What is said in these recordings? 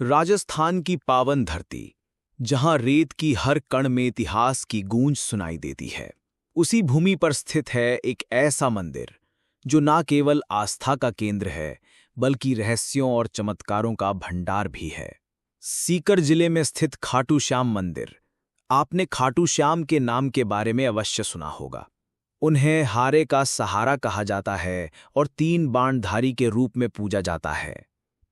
राजस्थान की पावन धरती, जहां रेत की हर कण में इतिहास की गूंज सुनाई देती है, उसी भूमि पर स्थित है एक ऐसा मंदिर जो ना केवल आस्था का केंद्र है, बल्कि रहस्यों और चमत्कारों का भंडार भी है। सीकर जिले में स्थित खाटू श्याम मंदिर। आपने खाटू श्याम के नाम के बारे में अवश्य सुना होगा। उन्हें हारे का सहारा कहा जाता है और 3 बाणधारी के रूप में पूजा जाता है।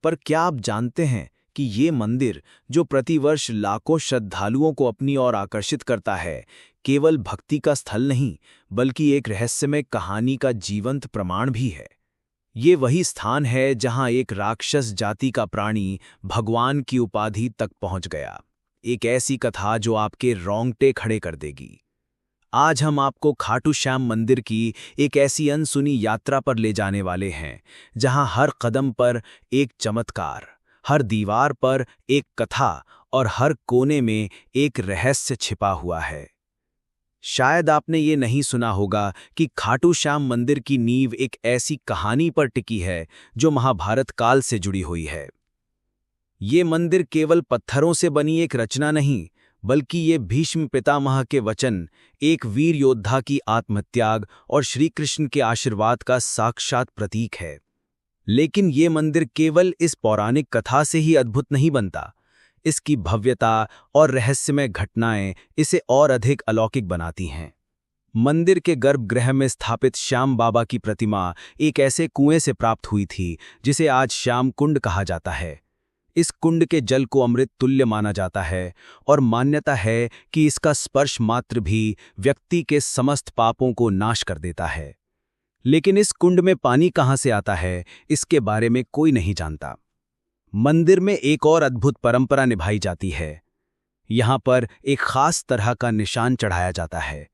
पर क्या आप जानते हैं कि ये मंदिर, जो प्रतिवर्ष लाखों श्रद्धालुओं को अपनी ओर आकर्षित करता है, केवल भक्ति का स्थल नहीं, बल्कि एक रहस्यमय कहानी का जीवंत प्रमाण भी है। ये वही स्थान है जहां एक राक्षस जाति का प्राणी भगवान की उपाधि तक पहुंच गया। एक ऐसी कथा जो आपके रोंगटे खड़े कर देगी। आज हम आपको खाटू श्याम मंदिर की एक ऐसी अनसुनी यात्रा पर ले जाने वाले हैं, जहां हर कदम पर एक चमत्कार, हर दीवार पर एक कथा और हर कोने में एक रहस्य छिपा हुआ है। शायद आपने ये नहीं सुना होगा कि खाटू श्याम मंदिर की नींव एक ऐसी कहानी पर टिकी है जो महाभारत काल से जुड़ी हुई है। ये मंदिर केवल पत्थरों से बनी एक रचना नहीं, बल्कि ये भीष्म पितामह के वचन, एक वीर योद्धा की आत्मत्याग और श्री कृष्ण के आशीर्वाद का साक्षात प्रतीक है। लेकिन ये मंदिर केवल इस पौराणिक कथा से ही अद्भुत नहीं बनता। इसकी भव्यता और रहस्यमय घटनाएं इसे और अधिक अलौकिक बनाती हैं। मंदिर के गर्भगृह में स्थापित श्याम बाबा की प्रतिमा एक ऐसे कुएं से प्राप्त हुई थी जिसे आज श्याम कुंड कहा जाता है। इस कुंड के जल को अमृत तुल्य माना जाता है और मान्यता है कि इसका स्पर्श मात्र भी व्यक्ति के समस्त पापों को नाश कर देता है। लेकिन इस कुंड में पानी कहाँ से आता है, इसके बारे में कोई नहीं जानता। मंदिर में एक और अद्भुत परंपरा निभाई जाती है। यहाँ पर एक खास तरह का निशान चढ़ाया जाता है।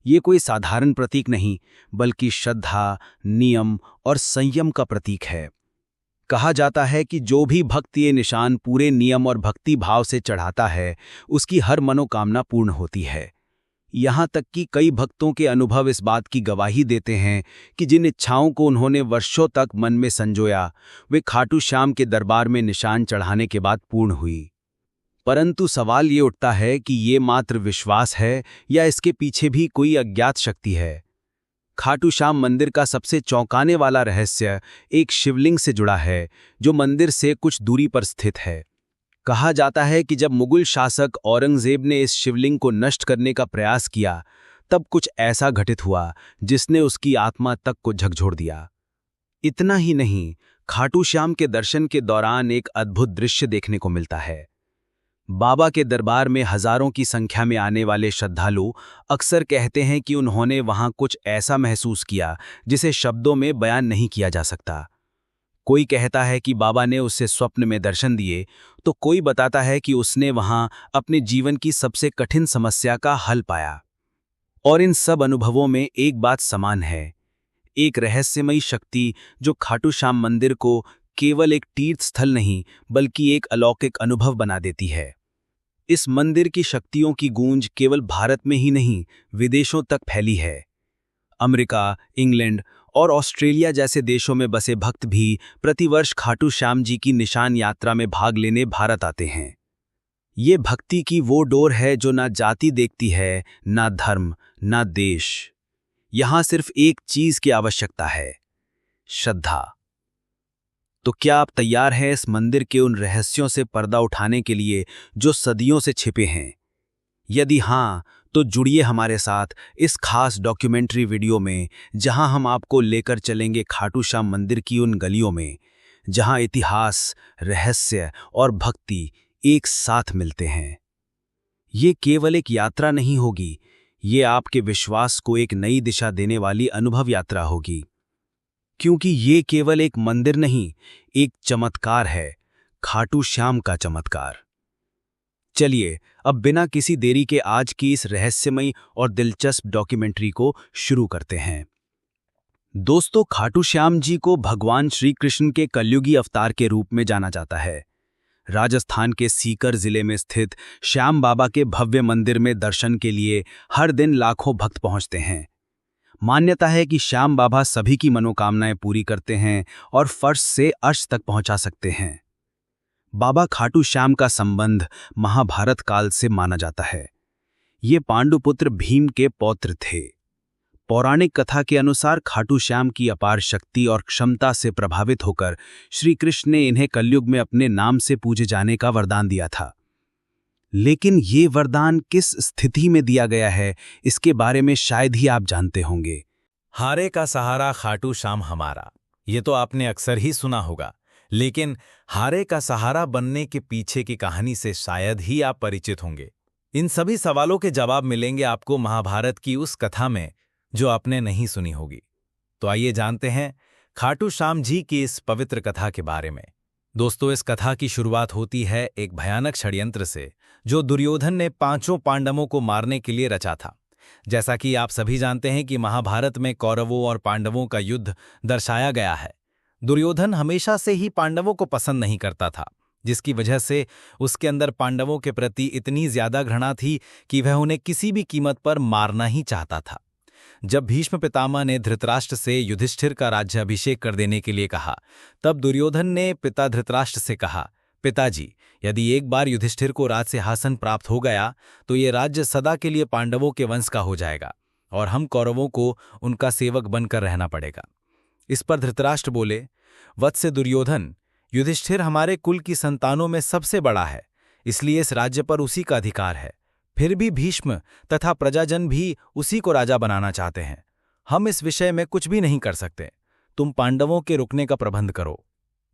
ये कोई साधारण प्रतीक नहीं, बल्कि श्रद्धा, नियम और संयम का प्रतीक है। कहा जाता है कि जो भी भक्त ये निशान पूरे नियम और भक्ति भाव से चढ़ाता है, उसकी हर मनोकामना पूर्ण होती है। यहाँ तक कि कई भक्तों के अनुभव इस बात की गवाही देते हैं कि जिन इच्छाओं को उन्होंने वर्षों तक मन में संजोया, वे खाटू श्याम के दरबार में निशान चढ़ाने के बाद पूर्ण हुई। परंतु सवाल ये उठता है कि ये मात्र विश्वास है या इसके पीछे भी कोई अज्ञात शक्ति है। खाटू श्याम मंदिर का सबसे चौंकाने वाला रहस्य एक शिवलिंग से जुड़ा है, जो मंदिर से कुछ दूरी पर स्थित है। कहा जाता है कि जब मुगल शासक औरंगजेब ने इस शिवलिंग को नष्ट करने का प्रयास किया, तब कुछ ऐसा घटित हुआ जिसने उसकी आत्मा तक को झकझोर दिया। इतना ही नहीं, खाटू श्याम के दर्शन के दौरान एक अद्भुत दृश्य देखने को मिलता है। बाबा के दरबार में हजारों की संख्या में आने वाले श्रद्धालु अक्सर कहते हैं कि उन्होंने वहां कुछ ऐसा महसूस किया जिसे शब्दों में बयान नहीं किया जा सकता। कोई कहता है कि बाबा ने उसे स्वप्न में दर्शन दिए, तो कोई बताता है कि उसने वहां अपने जीवन की सबसे कठिन समस्या का हल पाया। और इन सब अनुभवों में एक बात समान है, एक रहस्यमयी शक्ति जो खाटू श्याम मंदिर को केवल एक तीर्थ स्थल नहीं, बल्कि एक अलौकिक अनुभव बना देती है। इस मंदिर की शक्तियों की गूंज केवल भारत में ही नहीं, विदेशों तक फैली है। अमेरिका, इंग्लैंड और ऑस्ट्रेलिया जैसे देशों में बसे भक्त भी प्रतिवर्ष खाटू श्याम जी की निशान यात्रा में भाग लेने भारत आते हैं। ये भक्ति की वो डोर है जो ना जाति देखती है, ना धर्म, ना देश। यहां सिर्फ एक चीज की आवश्यकता है, श्रद्धा। तो क्या आप तैयार हैं इस मंदिर के उन रहस्यों से पर्दा उठाने के लिए जो सदियों से छिपे हैं? यदि हाँ, तो जुड़िए हमारे साथ इस खास डॉक्यूमेंट्री वीडियो में, जहां हम आपको लेकर चलेंगे खाटू श्याम मंदिर की उन गलियों में, जहां इतिहास, रहस्य और भक्ति एक साथ मिलते हैं। ये केवल एक यात्रा नहीं होगी, ये आपके विश्वास को एक नई दिशा देने वाली अनुभव यात्रा होगी। क्योंकि ये केवल एक मंदिर नहीं, एक चमत्कार है, खाटू श्याम का चमत्कार। चलिए अब बिना किसी देरी के आज की इस रहस्यमयी और दिलचस्प डॉक्यूमेंट्री को शुरू करते हैं। दोस्तों, खाटू श्याम जी को भगवान श्री कृष्ण के कलयुगी अवतार के रूप में जाना जाता है। राजस्थान के सीकर जिले में स्थित श्याम बाबा के भव्य मंदिर में दर्शन के लिए हर दिन लाखों भक्त पहुंचते हैं। मान्यता है कि श्याम बाबा सभी की मनोकामनाएं पूरी करते हैं और फर्श से अर्श तक पहुंचा सकते हैं। बाबा खाटू श्याम का संबंध महाभारत काल से माना जाता है। ये पांडुपुत्र भीम के पौत्र थे। पौराणिक कथा के अनुसार खाटू श्याम की अपार शक्ति और क्षमता से प्रभावित होकर श्री कृष्ण ने इन्हें कलयुग में अपने नाम से पूजे जाने का वरदान दिया था। लेकिन ये वरदान किस स्थिति में दिया गया है, इसके बारे में शायद ही आप जानते होंगे। हारे का सहारा खाटू श्याम हमारा, ये तो आपने अक्सर ही सुना होगा, लेकिन हारे का सहारा बनने के पीछे की कहानी से शायद ही आप परिचित होंगे। इन सभी सवालों के जवाब मिलेंगे आपको महाभारत की उस कथा में जो आपने नहीं सुनी होगी। तो आइए जानते हैं खाटू श्याम जी की इस पवित्र कथा के बारे में। दोस्तों, इस कथा की शुरुआत होती है एक भयानक षड्यंत्र से जो दुर्योधन ने पांचों पांडवों को मारने के लिए रचा था। जैसा कि आप सभी जानते हैं कि महाभारत में कौरवों और पांडवों का युद्ध दर्शाया गया है। दुर्योधन हमेशा से ही पांडवों को पसंद नहीं करता था, जिसकी वजह से उसके अंदर पांडवों के प्रति इतनी ज्यादा घृणा थी कि वह उन्हें किसी भी कीमत पर मारना ही चाहता था। जब भीष्म पितामह ने धृतराष्ट्र से युधिष्ठिर का राज्याभिषेक कर देने के लिए कहा, तब दुर्योधन ने पिता धृतराष्ट्र से कहा, पिताजी, यदि एक बार युधिष्ठिर को राज सिंहासन प्राप्त हो गया तो ये राज्य सदा के लिए पांडवों के वंश का हो जाएगा और हम कौरवों को उनका सेवक बनकर रहना पड़ेगा। इस पर धृतराष्ट्र बोले, वत्स दुर्योधन, युधिष्ठिर हमारे कुल की संतानों में सबसे बड़ा है, इसलिए इस राज्य पर उसी का अधिकार है। फिर भी भीष्म तथा प्रजाजन भी उसी को राजा बनाना चाहते हैं। हम इस विषय में कुछ भी नहीं कर सकते। तुम पांडवों के रुकने का प्रबंध करो।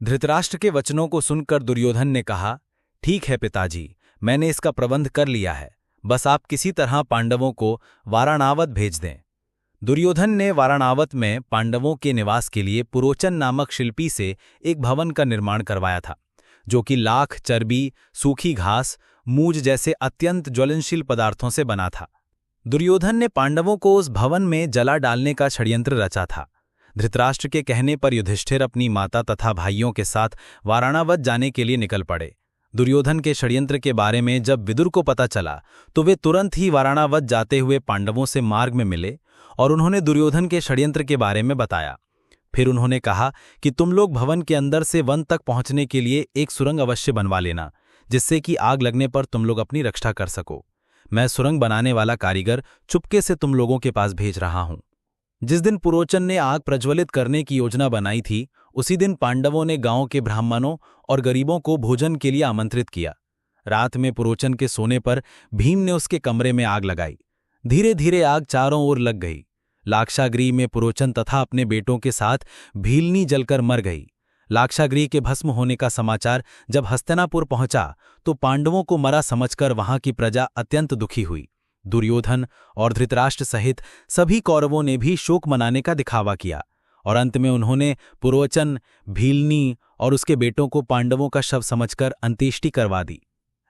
धृतराष्ट्र के वचनों को सुनकर दुर्योधन ने कहा, ठीक है पिताजी, मैंने इसका प्रबंध कर लिया है, बस आप किसी तरह पांडवों को वाराणावत भेज दें। दुर्योधन ने वाराणावत में पांडवों के निवास के लिए पुरोचन नामक शिल्पी से एक भवन का निर्माण करवाया था, जो कि लाख, चर्बी, सूखी घास, मूज जैसे अत्यंत ज्वलनशील पदार्थों से बना था। दुर्योधन ने पांडवों को उस भवन में जला डालने का षड्यंत्र रचा था। धृतराष्ट्र के कहने पर युधिष्ठिर अपनी माता तथा भाइयों के साथ वाराणावत जाने के लिए निकल पड़े। दुर्योधन के षड्यंत्र के बारे में जब विदुर को पता चला तो वे तुरंत ही वाराणावत जाते हुए पांडवों से मार्ग में मिले और उन्होंने दुर्योधन के षड्यंत्र के बारे में बताया। फिर उन्होंने कहा कि तुम लोग भवन के अंदर से वन तक पहुंचने के लिए एक सुरंग अवश्य बनवा लेना, जिससे कि आग लगने पर तुम लोग अपनी रक्षा कर सको। मैं सुरंग बनाने वाला कारीगर चुपके से तुम लोगों के पास भेज रहा हूं। जिस दिन पुरोचन ने आग प्रज्वलित करने की योजना बनाई थी, उसी दिन पांडवों ने गांव के ब्राह्मणों और गरीबों को भोजन के लिए आमंत्रित किया। रात में पुरोचन के सोने पर भीम ने उसके कमरे में आग लगाई। धीरे धीरे आग चारों ओर लग गई। लाक्षागृह में पुरोचन तथा अपने बेटों के साथ भीलनी जलकर मर गई। लाक्षागृह के भस्म होने का समाचार जब हस्तिनापुर पहुंचा तो पांडवों को मरा समझकर वहां की प्रजा अत्यंत दुखी हुई। दुर्योधन और धृतराष्ट्र सहित सभी कौरवों ने भी शोक मनाने का दिखावा किया और अंत में उन्होंने पुरोचन, भीलनी और उसके बेटों को पांडवों का शव समझकर अंत्येष्टि करवा दी।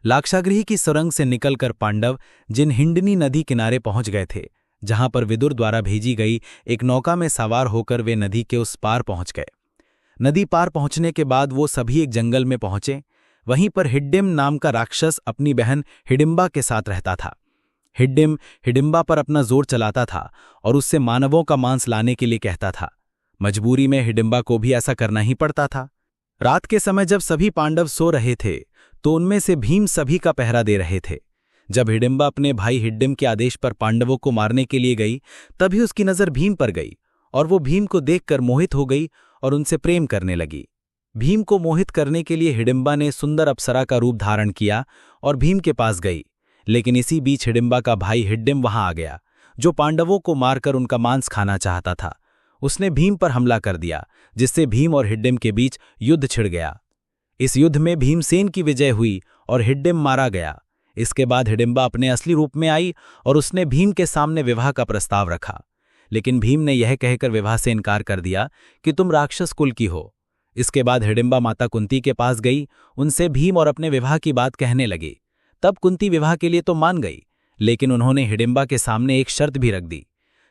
लाक्षागृह की सुरंग से निकलकर पांडव जिन हिंडनी नदी किनारे पहुंच गए थे, जहां पर विदुर द्वारा भेजी गई एक नौका में सवार होकर वे नदी के उस पार पहुंच गए। नदी पार पहुंचने के बाद वो सभी एक जंगल में पहुंचे। वहीं पर हिड्डिम नाम का राक्षस अपनी बहन हिडिंबा के साथ रहता था। हिड्डिम हिडिंबा पर अपना जोर चलाता था और उससे मानवों का मांस लाने के लिए कहता था। मजबूरी में हिडिंबा को भी ऐसा करना ही पड़ता था। रात के समय जब सभी पांडव सो रहे थे तो उनमें से भीम सभी का पहरा दे रहे थे। जब हिडिंबा अपने भाई हिड्डिम के आदेश पर पांडवों को मारने के लिए गई, तभी उसकी नजर भीम पर गई और वो भीम को देखकर मोहित हो गई और उनसे प्रेम करने लगी। भीम को मोहित करने के लिए हिडिंबा ने सुंदर अप्सरा का रूप धारण किया और भीम के पास गई। लेकिन इसी बीच हिडिंबा का भाई हिड्डिम वहां आ गया, जो पांडवों को मारकर उनका मांस खाना चाहता था। उसने भीम पर हमला कर दिया, जिससे भीम और हिड्डिम के बीच युद्ध छिड़ गया। इस युद्ध में भीमसेन की विजय हुई और हिड्डिम मारा गया। इसके बाद हिडिंबा अपने असली रूप में आई और उसने भीम के सामने विवाह का प्रस्ताव रखा। लेकिन भीम ने यह कहकर विवाह से इनकार कर दिया कि तुम राक्षस कुल की हो। इसके बाद हिडिंबा माता कुंती के पास गई, उनसे भीम और अपने विवाह की बात कहने लगी। तब कुंती विवाह के लिए तो मान गई, लेकिन उन्होंने हिडिंबा के सामने एक शर्त भी रख दी।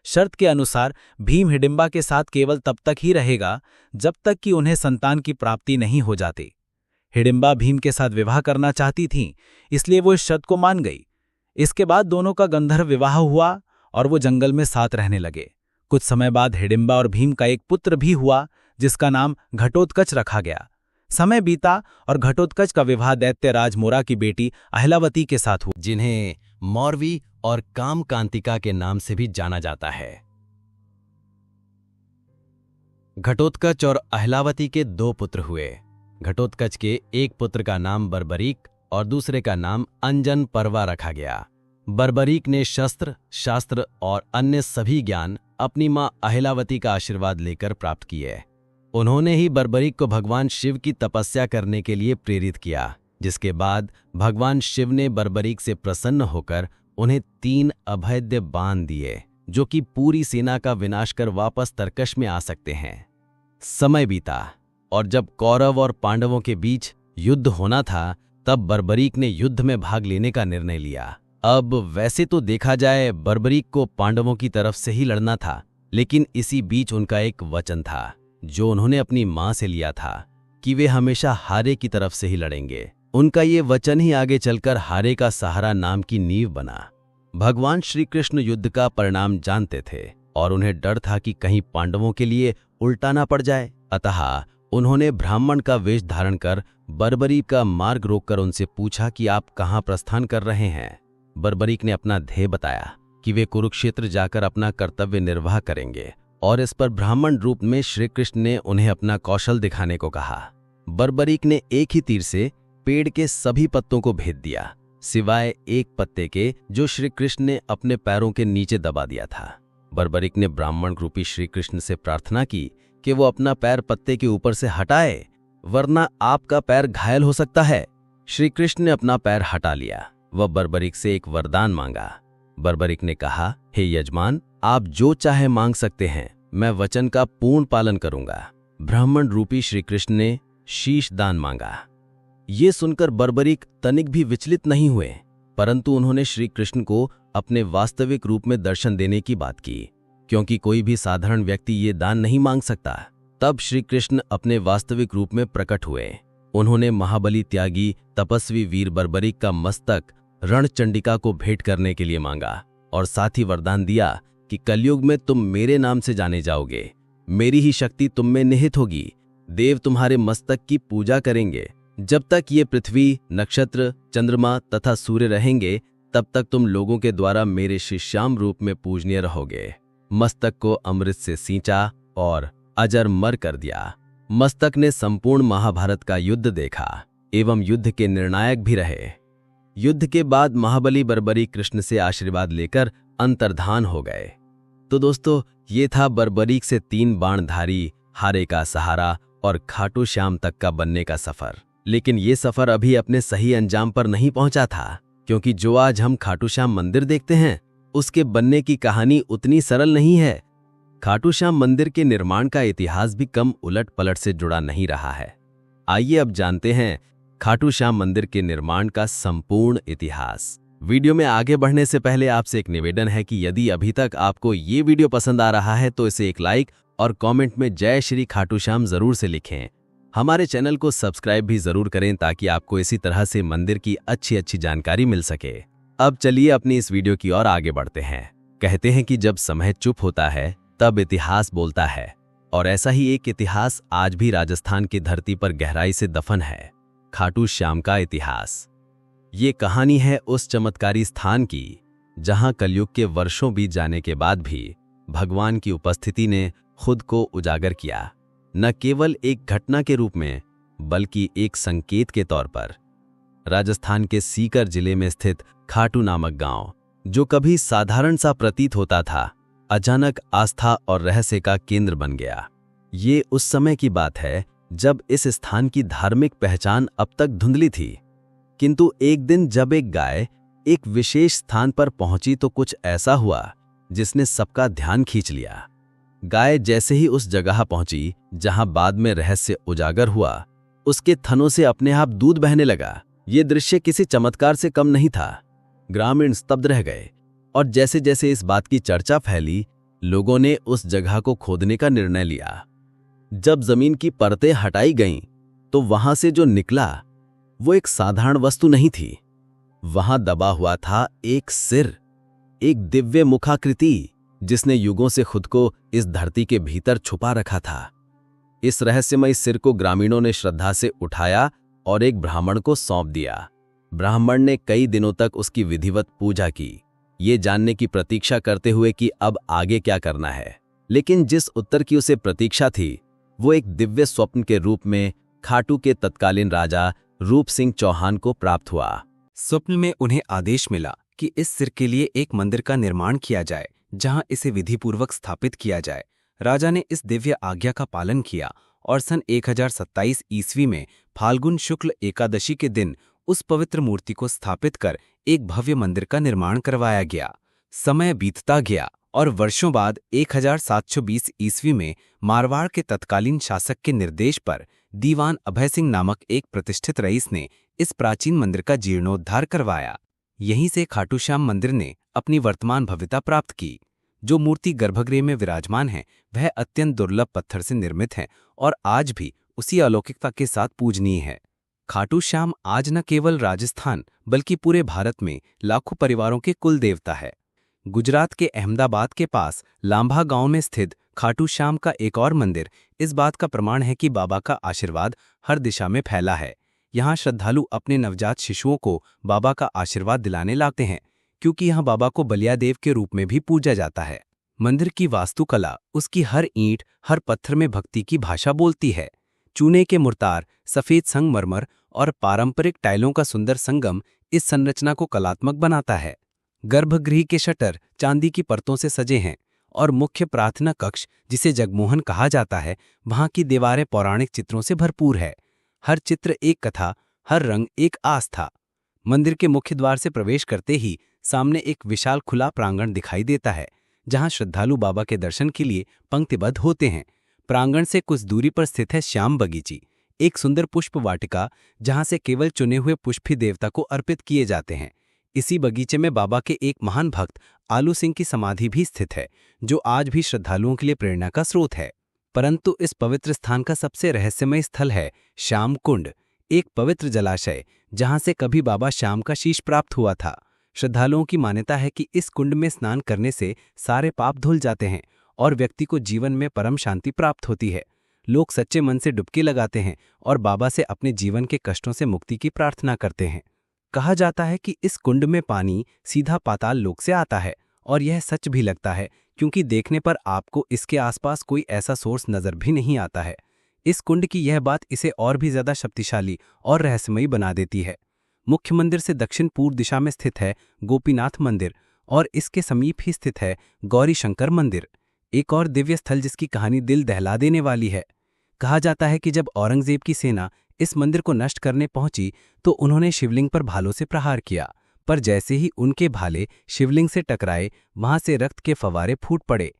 शर्त के अनुसार भीम हिडिंबा के साथ केवल तब तक ही रहेगा जब तक कि उन्हें संतान की प्राप्ति नहीं हो जाती। हिडिंबा भीम के साथ विवाह करना चाहती थीं, इसलिए वो इस शर्त को मान गई। इसके बाद दोनों का गंधर्व विवाह हुआ और वो जंगल में साथ रहने लगे। कुछ समय बाद हिडिंबा और भीम का एक पुत्र भी हुआ, जिसका नाम घटोत्कच रखा गया। समय बीता और घटोत्कच का विवाह दैत्य राज मोरा की बेटी अहिलावती के साथ हुआ, जिन्हें मौरवी और कामकांतिका के नाम से भी जाना जाता है। घटोत्कच और अहिलावती के 2 पुत्र हुए। घटोत्कच के एक पुत्र का नाम बर्बरीक और दूसरे का नाम अंजन पर्वा रखा गया। बर्बरीक ने शस्त्र, शास्त्र और अन्य सभी ज्ञान अपनी मां अहिलावती का आशीर्वाद लेकर प्राप्त किए। उन्होंने ही बर्बरीक को भगवान शिव की तपस्या करने के लिए प्रेरित किया, जिसके बाद भगवान शिव ने बर्बरीक से प्रसन्न होकर उन्हें 3 अभेद्य बाण दिए, जो कि पूरी सेना का विनाश कर वापस तरकश में आ सकते हैं। समय बीता और जब कौरव और पांडवों के बीच युद्ध होना था, तब बर्बरीक ने युद्ध में भाग लेने का निर्णय लिया। अब वैसे तो देखा जाए बर्बरीक को पांडवों की तरफ से ही लड़ना था, लेकिन इसी बीच उनका एक वचन था जो उन्होंने अपनी मां से लिया था कि वे हमेशा हारे की तरफ से ही लड़ेंगे। उनका ये वचन ही आगे चलकर हारे का सहारा नाम की नींव बना। भगवान श्री कृष्ण युद्ध का परिणाम जानते थे और उन्हें डर था कि कहीं पांडवों के लिए उल्टा ना पड़ जाए, अतः उन्होंने ब्राह्मण का वेश धारण कर बर्बरीक का मार्ग रोककर उनसे पूछा कि आप कहाँ प्रस्थान कर रहे हैं। बर्बरीक ने अपना ध्येय बताया कि वे कुरुक्षेत्र जाकर अपना कर्तव्य निर्वाह करेंगे, और इस पर ब्राह्मण रूप में श्री कृष्ण ने उन्हें अपना कौशल दिखाने को कहा। बर्बरीक ने एक ही तीर से पेड़ के सभी पत्तों को भेद दिया, सिवाय एक पत्ते के जो श्री कृष्ण ने अपने पैरों के नीचे दबा दिया था। बर्बरीक ने ब्राह्मण रूपी श्री कृष्ण से प्रार्थना की कि वो अपना पैर पत्ते के ऊपर से हटाए, वरना आपका पैर घायल हो सकता है। श्री कृष्ण ने अपना पैर हटा लिया। वह बर्बरीक से एक वरदान मांगा। बर्बरीक ने कहा, हे यजमान, आप जो चाहे मांग सकते हैं, मैं वचन का पूर्ण पालन करूंगा। ब्राह्मण रूपी श्री कृष्ण ने शीश दान मांगा। ये सुनकर बर्बरीक तनिक भी विचलित नहीं हुए, परंतु उन्होंने श्री कृष्ण को अपने वास्तविक रूप में दर्शन देने की बात की, क्योंकि कोई भी साधारण व्यक्ति ये दान नहीं मांग सकता। तब श्री कृष्ण अपने वास्तविक रूप में प्रकट हुए। उन्होंने महाबली त्यागी तपस्वी वीर बर्बरीक का मस्तक रणचंडिका को भेंट करने के लिए मांगा, और साथ ही वरदान दिया कि कलयुग में तुम मेरे नाम से जाने जाओगे, मेरी ही शक्ति तुम में निहित होगी, देव तुम्हारे मस्तक की पूजा करेंगे। जब तक ये पृथ्वी, नक्षत्र, चंद्रमा तथा सूर्य रहेंगे, तब तक तुम लोगों के द्वारा मेरे शिष्याम रूप में पूजनीय रहोगे। मस्तक को अमृत से सींचा और अजर मर कर दिया। मस्तक ने संपूर्ण महाभारत का युद्ध देखा एवं युद्ध के निर्णायक भी रहे। युद्ध के बाद महाबली बर्बरीक कृष्ण से आशीर्वाद लेकर अंतर्धान हो गए। तो दोस्तों, ये था बर्बरीक से 3 बाणधारी, हारे का सहारा और खाटू श्याम तक का बनने का सफर। लेकिन ये सफर अभी अपने सही अंजाम पर नहीं पहुंचा था, क्योंकि जो आज हम खाटू श्याम मंदिर देखते हैं, उसके बनने की कहानी उतनी सरल नहीं है। खाटू श्याम मंदिर के निर्माण का इतिहास भी कम उलट पलट से जुड़ा नहीं रहा है। आइए अब जानते हैं खाटू श्याम मंदिर के निर्माण का संपूर्ण इतिहास। वीडियो में आगे बढ़ने से पहले आपसे एक निवेदन है कि यदि अभी तक आपको ये वीडियो पसंद आ रहा है तो इसे एक लाइक और कमेंट में जय श्री खाटू श्याम जरूर से लिखें। हमारे चैनल को सब्सक्राइब भी जरूर करें ताकि आपको इसी तरह से मंदिर की अच्छी जानकारी मिल सके। अब चलिए अपनी इस वीडियो की ओर आगे बढ़ते हैं। कहते हैं कि जब समय चुप होता है तब इतिहास बोलता है, और ऐसा ही एक इतिहास आज भी राजस्थान की धरती पर गहराई से दफन है, खाटू श्याम का इतिहास। ये कहानी है उस चमत्कारी स्थान की जहां कलयुग के वर्षों बीत जाने के बाद भी भगवान की उपस्थिति ने खुद को उजागर किया, न केवल एक घटना के रूप में बल्कि एक संकेत के तौर पर। राजस्थान के सीकर जिले में स्थित खाटू नामक गांव, जो कभी साधारण सा प्रतीत होता था, अचानक आस्था और रहस्य का केंद्र बन गया। ये उस समय की बात है जब इस स्थान की धार्मिक पहचान अब तक धुंधली थी, किंतु एक दिन जब एक गाय एक विशेष स्थान पर पहुंची तो कुछ ऐसा हुआ जिसने सबका ध्यान खींच लिया। गाय जैसे ही उस जगह पहुंची जहां बाद में रहस्य उजागर हुआ, उसके थनों से अपने आप दूध बहने लगा। ये दृश्य किसी चमत्कार से कम नहीं था। ग्रामीण स्तब्ध रह गए, और जैसे जैसे इस बात की चर्चा फैली, लोगों ने उस जगह को खोदने का निर्णय लिया। जब जमीन की परतें हटाई गईं, तो वहां से जो निकला वो एक साधारण वस्तु नहीं थी। वहां दबा हुआ था एक सिर, एक दिव्य मुखाकृति जिसने युगों से खुद को इस धरती के भीतर छुपा रखा था। इस रहस्यमय सिर को ग्रामीणों ने श्रद्धा से उठाया और एक ब्राह्मण को सौंप दिया। ब्राह्मण ने कई दिनों तक उसकी विधिवत पूजा की, ये जानने की प्रतीक्षा करते हुए कि अब आगे क्या करना है। लेकिन जिस उत्तर की उसे प्रतीक्षा थी वो एक दिव्य स्वप्न के रूप में खाटू के तत्कालीन राजा रूप सिंह चौहान को प्राप्त हुआ। स्वप्न में उन्हें आदेश मिला कि इस सिर के लिए एक मंदिर का निर्माण किया जाए जहां इसे विधिपूर्वक स्थापित किया जाए। राजा ने इस दिव्य आज्ञा का पालन किया और सन 1027 ईस्वी में फाल्गुन शुक्ल एकादशी के दिन उस पवित्र मूर्ति को स्थापित कर एक भव्य मंदिर का निर्माण करवाया गया। समय बीतता गया और वर्षों बाद 1720 ईस्वी में मारवाड़ के तत्कालीन शासक के निर्देश पर दीवान अभय सिंह नामक एक प्रतिष्ठित रईस ने इस प्राचीन मंदिर का जीर्णोद्धार करवाया। यहीं से खाटू श्याम मंदिर ने अपनी वर्तमान भव्यता प्राप्त की। जो मूर्ति गर्भगृह में विराजमान है वह अत्यंत दुर्लभ पत्थर से निर्मित है और आज भी उसी अलौकिकता के साथ पूजनीय है। खाटू श्याम आज न केवल राजस्थान बल्कि पूरे भारत में लाखों परिवारों के कुल देवता है। गुजरात के अहमदाबाद के पास लांभा गांव में स्थित खाटू श्याम का एक और मंदिर इस बात का प्रमाण है कि बाबा का आशीर्वाद हर दिशा में फैला है। यहाँ श्रद्धालु अपने नवजात शिशुओं को बाबा का आशीर्वाद दिलाने लाते हैं, क्योंकि यहाँ बाबा को बलियादेव के रूप में भी पूजा जाता है। मंदिर की वास्तुकला, उसकी हर ईंट, हर पत्थर में भक्ति की भाषा बोलती है। चूने के मुर्तार, सफेद संगमरमर और पारंपरिक टाइलों का सुंदर संगम इस संरचना को कलात्मक बनाता है। गर्भगृह के शटर चांदी की परतों से सजे हैं और मुख्य प्रार्थना कक्ष, जिसे जगमोहन कहा जाता है, वहां की दीवारें पौराणिक चित्रों से भरपूर है। हर चित्र एक कथा, हर रंग एक आस्था। मंदिर के मुख्य द्वार से प्रवेश करते ही सामने एक विशाल खुला प्रांगण दिखाई देता है, जहां श्रद्धालु बाबा के दर्शन के लिए पंक्तिबद्ध होते हैं। प्रांगण से कुछ दूरी पर स्थित है श्याम बगीची, एक सुंदर पुष्प वाटिका, जहां से केवल चुने हुए पुष्प ही देवता को अर्पित किए जाते हैं। इसी बगीचे में बाबा के एक महान भक्त आलू सिंह की समाधि भी स्थित है, जो आज भी श्रद्धालुओं के लिए प्रेरणा का स्रोत है। परंतु इस पवित्र स्थान का सबसे रहस्यमय स्थल है श्याम कुंड, एक पवित्र जलाशय जहां से कभी बाबा श्याम का शीश प्राप्त हुआ था। श्रद्धालुओं की मान्यता है कि इस कुंड में स्नान करने से सारे पाप धुल जाते हैं और व्यक्ति को जीवन में परम शांति प्राप्त होती है। लोग सच्चे मन से डुबकी लगाते हैं और बाबा से अपने जीवन के कष्टों से मुक्ति की प्रार्थना करते हैं। कहा जाता है कि इस कुंड में पानी सीधा पाताल लोक से आता है, और यह सच भी लगता है, क्योंकि देखने पर आपको इसके आसपास कोई ऐसा सोर्स नजर भी नहीं आता है। इस कुंड की यह बात इसे और भी ज्यादा शक्तिशाली और रहस्यमयी बना देती है। मुख्य मंदिर से दक्षिण पूर्व दिशा में स्थित है गोपीनाथ मंदिर और इसके समीप ही स्थित है गौरी शंकर मंदिर, एक और दिव्य स्थल जिसकी कहानी दिल दहला देने वाली है। कहा जाता है कि जब औरंगजेब की सेना इस मंदिर को नष्ट करने पहुंची तो उन्होंने शिवलिंग पर भालों से प्रहार किया, पर जैसे ही उनके भाले शिवलिंग से टकराए वहां से रक्त के फवारे फूट पड़े।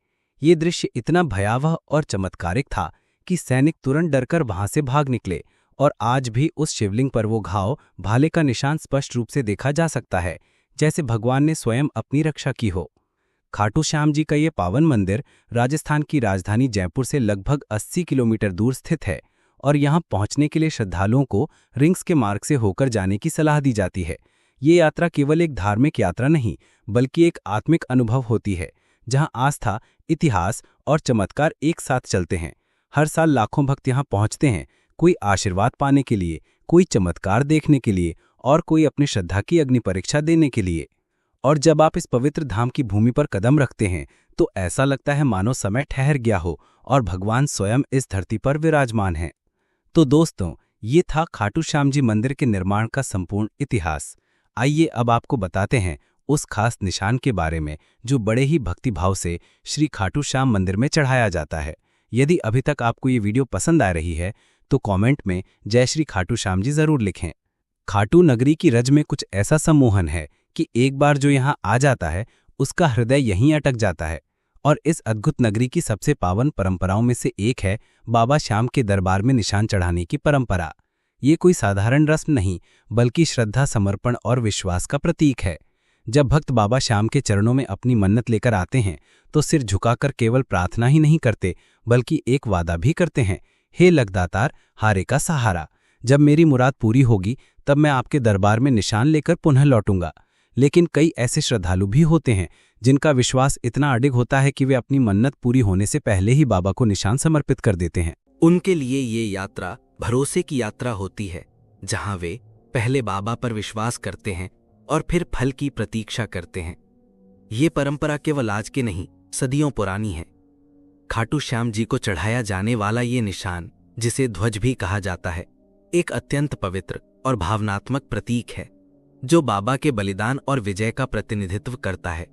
ये दृश्य इतना भयावह और चमत्कारिक था कि सैनिक तुरंत डरकर वहां से भाग निकले, और आज भी उस शिवलिंग पर वो घाव, भाले का निशान स्पष्ट रूप से देखा जा सकता है, जैसे भगवान ने स्वयं अपनी रक्षा की हो। खाटू श्याम जी का ये पावन मंदिर राजस्थान की राजधानी जयपुर से लगभग 80 किलोमीटर दूर स्थित है, और यहाँ पहुँचने के लिए श्रद्धालुओं को रिंग्स के मार्ग से होकर जाने की सलाह दी जाती है। ये यात्रा केवल एक धार्मिक यात्रा नहीं, बल्कि एक आत्मिक अनुभव होती है, जहाँ आस्था, इतिहास और चमत्कार एक साथ चलते हैं। हर साल लाखों भक्त यहाँ पहुँचते हैं, कोई आशीर्वाद पाने के लिए, कोई चमत्कार देखने के लिए और कोई अपनी श्रद्धा की अग्नि परीक्षा देने के लिए। और जब आप इस पवित्र धाम की भूमि पर कदम रखते हैं तो ऐसा लगता है मानो समय ठहर गया हो और भगवान स्वयं इस धरती पर विराजमान हैं। तो दोस्तों, ये था खाटू श्याम जी मंदिर के निर्माण का संपूर्ण इतिहास। आइए अब आपको बताते हैं उस खास निशान के बारे में जो बड़े ही भक्तिभाव से श्री खाटू श्याम मंदिर में चढ़ाया जाता है। यदि अभी तक आपको ये वीडियो पसंद आ रही है तो कमेंट में जय श्री खाटू श्याम जी जरूर लिखें। खाटू नगरी की रज में कुछ ऐसा सम्मोहन है कि एक बार जो यहाँ आ जाता है उसका हृदय यहीं अटक जाता है। और इस अद्भुत नगरी की सबसे पावन परंपराओं में से एक है बाबा श्याम के दरबार में निशान चढ़ाने की परंपरा। ये कोई साधारण रस्म नहीं, बल्कि श्रद्धा, समर्पण और विश्वास का प्रतीक है। जब भक्त बाबा श्याम के चरणों में अपनी मन्नत लेकर आते हैं तो सिर झुकाकर केवल प्रार्थना ही नहीं करते, बल्कि एक वादा भी करते हैं, हे लगदातार, हारे का सहारा, जब मेरी मुराद पूरी होगी तब मैं आपके दरबार में निशान लेकर पुनः लौटूंगा। लेकिन कई ऐसे श्रद्धालु भी होते हैं जिनका विश्वास इतना अडिग होता है कि वे अपनी मन्नत पूरी होने से पहले ही बाबा को निशान समर्पित कर देते हैं। उनके लिए ये यात्रा भरोसे की यात्रा होती है, जहां वे पहले बाबा पर विश्वास करते हैं और फिर फल की प्रतीक्षा करते हैं। ये परंपरा केवल आज की नहीं, सदियों पुरानी है। खाटू श्याम जी को चढ़ाया जाने वाला ये निशान, जिसे ध्वज भी कहा जाता है, एक अत्यंत पवित्र और भावनात्मक प्रतीक है, जो बाबा के बलिदान और विजय का प्रतिनिधित्व करता है।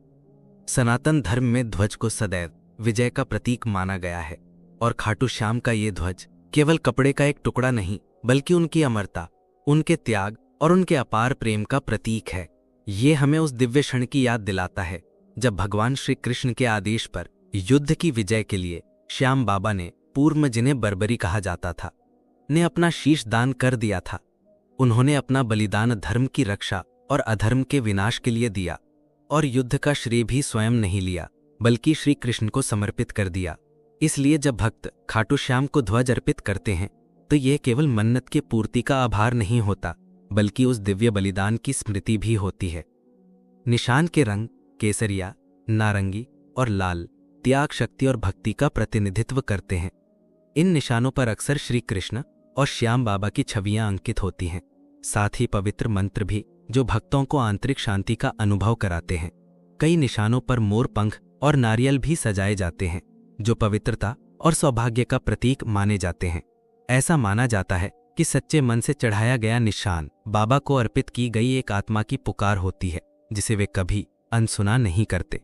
सनातन धर्म में ध्वज को सदैव विजय का प्रतीक माना गया है, और खाटू श्याम का ये ध्वज केवल कपड़े का एक टुकड़ा नहीं, बल्कि उनकी अमरता, उनके त्याग और उनके अपार प्रेम का प्रतीक है। ये हमें उस दिव्य क्षण की याद दिलाता है जब भगवान श्री कृष्ण के आदेश पर युद्ध की विजय के लिए श्याम बाबा ने, पूर्व जिन्हें बर्बरी कहा जाता था, ने अपना शीश दान कर दिया था। उन्होंने अपना बलिदान धर्म की रक्षा और अधर्म के विनाश के लिए दिया, और युद्ध का श्रेय भी स्वयं नहीं लिया, बल्कि श्री कृष्ण को समर्पित कर दिया। इसलिए जब भक्त खाटू श्याम को ध्वज अर्पित करते हैं, तो यह केवल मन्नत की पूर्ति का आभार नहीं होता, बल्कि उस दिव्य बलिदान की स्मृति भी होती है। निशान के रंग केसरिया, नारंगी और लाल त्याग, शक्ति और भक्ति का प्रतिनिधित्व करते हैं। इन निशानों पर अक्सर श्री कृष्ण और श्याम बाबा की छवियां अंकित होती हैं, साथ ही पवित्र मंत्र भी, जो भक्तों को आंतरिक शांति का अनुभव कराते हैं। कई निशानों पर मोर पंख और नारियल भी सजाए जाते हैं, जो पवित्रता और सौभाग्य का प्रतीक माने जाते हैं। ऐसा माना जाता है कि सच्चे मन से चढ़ाया गया निशान बाबा को अर्पित की गई एक आत्मा की पुकार होती है, जिसे वे कभी अनसुना नहीं करते।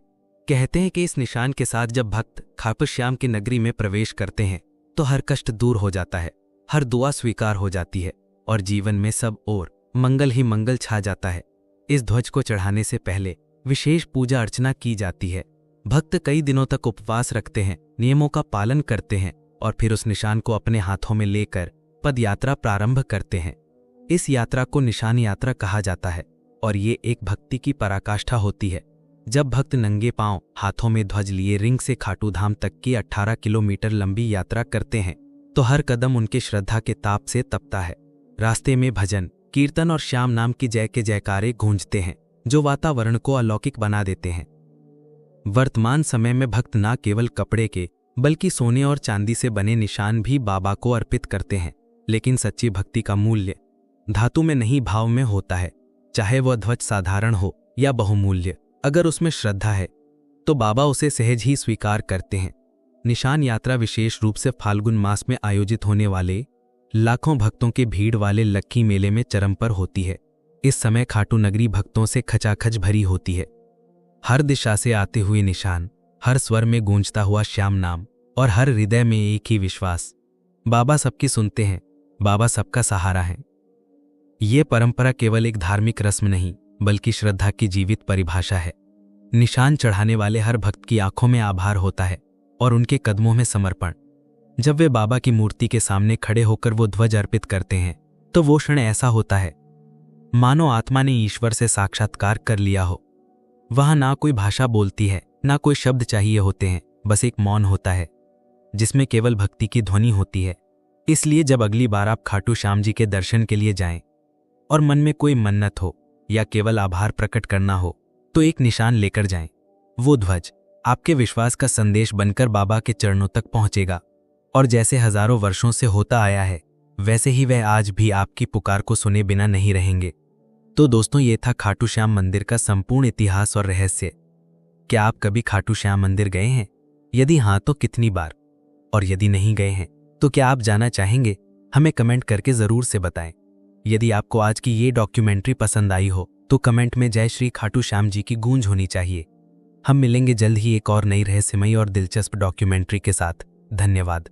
कहते हैं कि इस निशान के साथ जब भक्त खाटू श्याम की नगरी में प्रवेश करते हैं, तो हर कष्ट दूर हो जाता है, हर दुआ स्वीकार हो जाती है, और जीवन में सब ओर मंगल ही मंगल छा जाता है। इस ध्वज को चढ़ाने से पहले विशेष पूजा अर्चना की जाती है। भक्त कई दिनों तक उपवास रखते हैं, नियमों का पालन करते हैं, और फिर उस निशान को अपने हाथों में लेकर पद यात्रा प्रारंभ करते हैं। इस यात्रा को निशान यात्रा कहा जाता है, और ये एक भक्ति की पराकाष्ठा होती है। जब भक्त नंगे पांव हाथों में ध्वज लिए रिंग से खाटू धाम तक की 18 किलोमीटर लंबी यात्रा करते हैं, तो हर कदम उनके श्रद्धा के ताप से तपता है। रास्ते में भजन, कीर्तन और श्याम नाम की जय के जयकारे गूंजते हैं, जो वातावरण को अलौकिक बना देते हैं। वर्तमान समय में भक्त न केवल कपड़े के, बल्कि सोने और चांदी से बने निशान भी बाबा को अर्पित करते हैं। लेकिन सच्ची भक्ति का मूल्य धातु में नहीं, भाव में होता है। चाहे वह ध्वज साधारण हो या बहुमूल्य, अगर उसमें श्रद्धा है तो बाबा उसे सहज ही स्वीकार करते हैं। निशान यात्रा विशेष रूप से फाल्गुन मास में आयोजित होने वाले लाखों भक्तों के भीड़ वाले लक्की मेले में चरम पर होती है। इस समय खाटू नगरी भक्तों से खचाखच भरी होती है। हर दिशा से आते हुए निशान, हर स्वर में गूंजता हुआ श्याम नाम, और हर हृदय में एक ही विश्वास, बाबा सबकी सुनते हैं, बाबा सबका सहारा है। ये परंपरा केवल एक धार्मिक रस्म नहीं, बल्कि श्रद्धा की जीवित परिभाषा है। निशान चढ़ाने वाले हर भक्त की आंखों में आभार होता है, और उनके कदमों में समर्पण। जब वे बाबा की मूर्ति के सामने खड़े होकर वो ध्वज अर्पित करते हैं, तो वो क्षण ऐसा होता है मानो आत्मा ने ईश्वर से साक्षात्कार कर लिया हो। वहां ना कोई भाषा बोलती है, ना कोई शब्द चाहिए होते हैं, बस एक मौन होता है, जिसमें केवल भक्ति की ध्वनि होती है। इसलिए जब अगली बार आप खाटू श्याम जी के दर्शन के लिए जाएं, और मन में कोई मन्नत हो या केवल आभार प्रकट करना हो, तो एक निशान लेकर जाएं। वो ध्वज आपके विश्वास का संदेश बनकर बाबा के चरणों तक पहुंचेगा, और जैसे हजारों वर्षों से होता आया है, वैसे ही वह आज भी आपकी पुकार को सुने बिना नहीं रहेंगे। तो दोस्तों, ये था खाटू श्याम मंदिर का संपूर्ण इतिहास और रहस्य। क्या आप कभी खाटू श्याम मंदिर गए हैं? यदि हाँ, तो कितनी बार? और यदि नहीं गए हैं, तो क्या आप जाना चाहेंगे? हमें कमेंट करके जरूर से बताएं। यदि आपको आज की ये डॉक्यूमेंट्री पसंद आई हो, तो कमेंट में जय श्री खाटू श्याम जी की गूंज होनी चाहिए। हम मिलेंगे जल्द ही एक और नई रहस्यमयी और दिलचस्प डॉक्यूमेंट्री के साथ। धन्यवाद।